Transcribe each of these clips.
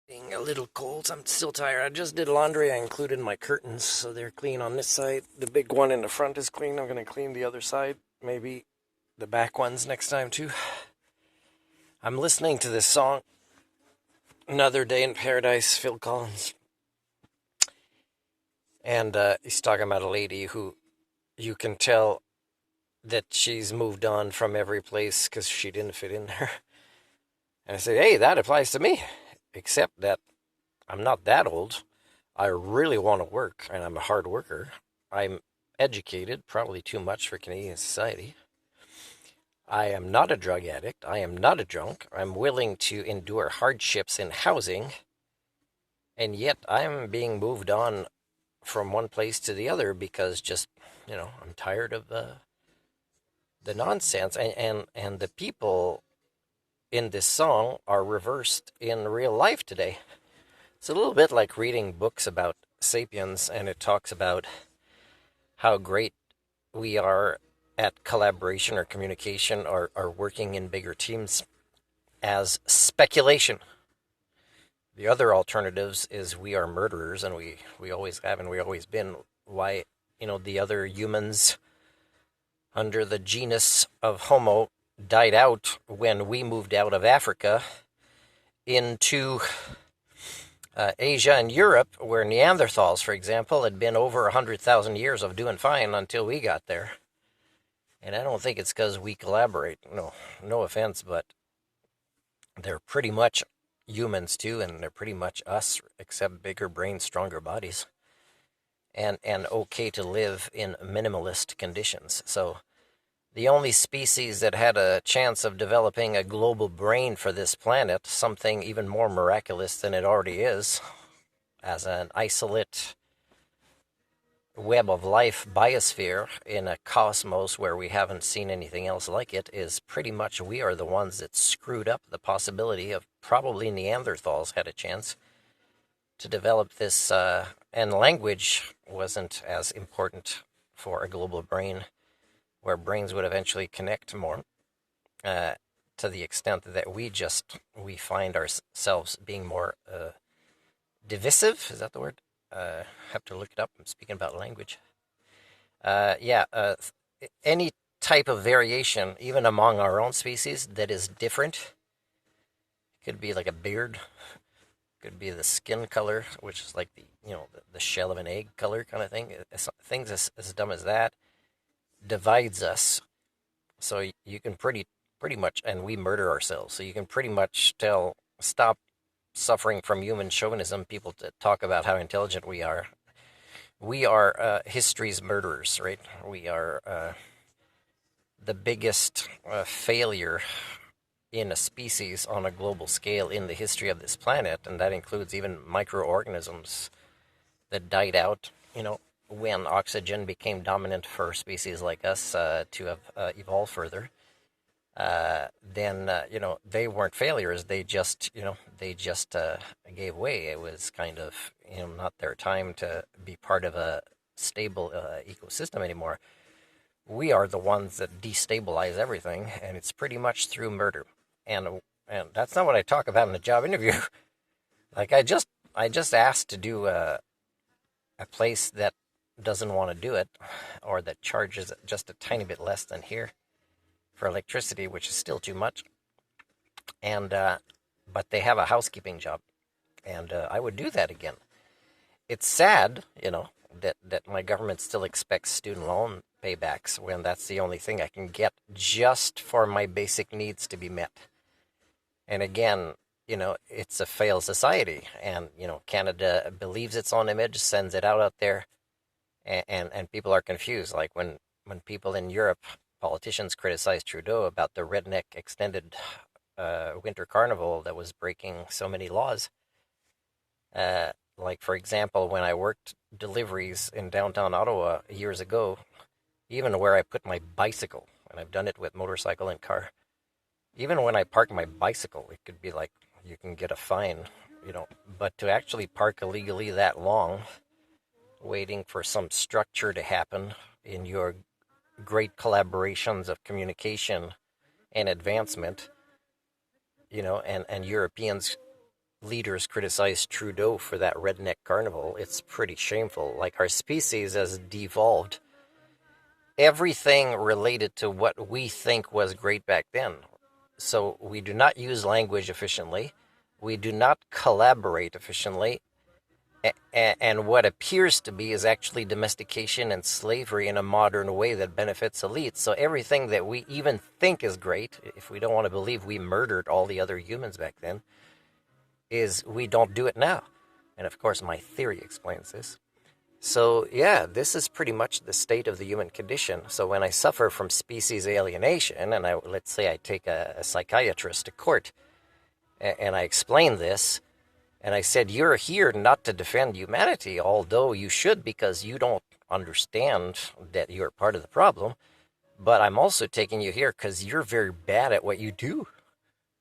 Being a little cold. I'm still tired. I just did laundry. I included my curtains, so they're clean on this side. The big one in the front is clean. I'm going to clean the other side. Maybe the back ones next time, too. I'm listening to this song, Another Day in Paradise, Phil Collins. And he's talking about a lady who you can tell that she's moved on from every place because she didn't fit in there. And I say, hey, that applies to me, except that I'm not that old. I really want to work, and I'm a hard worker. I'm educated, probably too much for Canadian society. I am not a drug addict. I am not a drunk. I'm willing to endure hardships in housing, and yet I'm being moved on from one place to the other because I'm tired of the nonsense. And the people in this song are reversed in real life today. It's a little bit like reading books about sapiens, and it talks about how great we are at collaboration or communication or working in bigger teams as speculation. The other alternatives is we are murderers, and we always have and we always been. Why, the other humans under the genus of Homo died out when we moved out of Africa into Asia and Europe, where Neanderthals, for example, had been over 100,000 years of doing fine until we got there. And I don't think it's because we collaborate. No offense, but they're pretty much humans too, and they're pretty much us, except bigger brains, stronger bodies, and okay to live in minimalist conditions. So the only species that had a chance of developing a global brain for this planet, something even more miraculous than it already is, as an isolate web of life biosphere in a cosmos where we haven't seen anything else like it, is pretty much we are the ones that screwed up the possibility of probably Neanderthals had a chance to develop this, and language wasn't as important for a global brain where brains would eventually connect more, to the extent that we find ourselves being more divisive. Is that the word? Have to look it up. I'm speaking about language. Yeah, any type of variation, even among our own species, that is different. Could be like a beard. Could be the skin color, which is like the shell of an egg color kind of thing. Things as dumb as that divides us. So you can pretty much, and we murder ourselves. So you can pretty much stop suffering from human chauvinism. People talk about how intelligent we are. We are history's murderers, right? We are the biggest failure in a species on a global scale in the history of this planet, and that includes even microorganisms that died out, when oxygen became dominant for species like us to have evolved further. Then they weren't failures. They just gave way. It was kind of not their time to be part of a stable ecosystem anymore. We are the ones that destabilize everything, and it's pretty much through murder. And that's not what I talk about in the job interview. Like I just asked to do a place that doesn't want to do it, or that charges just a tiny bit less than here for electricity, which is still too much. And but they have a housekeeping job, and I would do that again. It's sad, that my government still expects student loan paybacks when that's the only thing I can get just for my basic needs to be met. And again, it's a failed society, and Canada believes its own image, sends it out there, and people are confused. Like when people in Europe, politicians criticize Trudeau about the redneck extended winter carnival that was breaking so many laws. Like, for example, when I worked deliveries in downtown Ottawa years ago, even where I put my bicycle, and I've done it with motorcycle and car, even when I park my bicycle, it could be like you can get a fine, but to actually park illegally that long, waiting for some structure to happen in your great collaborations of communication and advancement, and Europeans leaders criticize Trudeau for that redneck carnival, it's pretty shameful. Like, our species has devolved everything related to what we think was great back then. So we do not use language efficiently. We do not collaborate efficiently. And what appears to be is actually domestication and slavery in a modern way that benefits elites. So everything that we even think is great, if we don't want to believe we murdered all the other humans back then, is we don't do it now. And of course, my theory explains this. So yeah, this is pretty much the state of the human condition. So when I suffer from species alienation, and let's say I take a psychiatrist to court, and I explain this, and I said, you're here not to defend humanity, although you should, because you don't understand that you're part of the problem. But I'm also taking you here because you're very bad at what you do.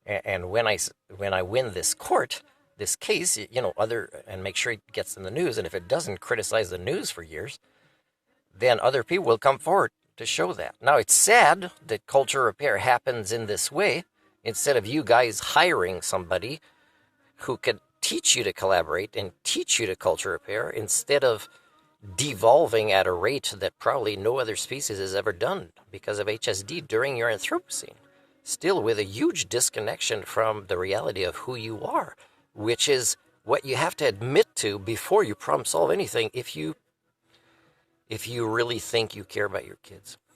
And when I win this case, and make sure it gets in the news, and if it doesn't, criticize the news for years, then other people will come forward to show that. Now, it's sad that culture repair happens in this way, instead of you guys hiring somebody who could teach you to collaborate and teach you to culture repair, instead of devolving at a rate that probably no other species has ever done because of HSD during your Anthropocene. Still with a huge disconnection from the reality of who you are, which is what you have to admit to before you problem solve anything if you really think you care about your kids.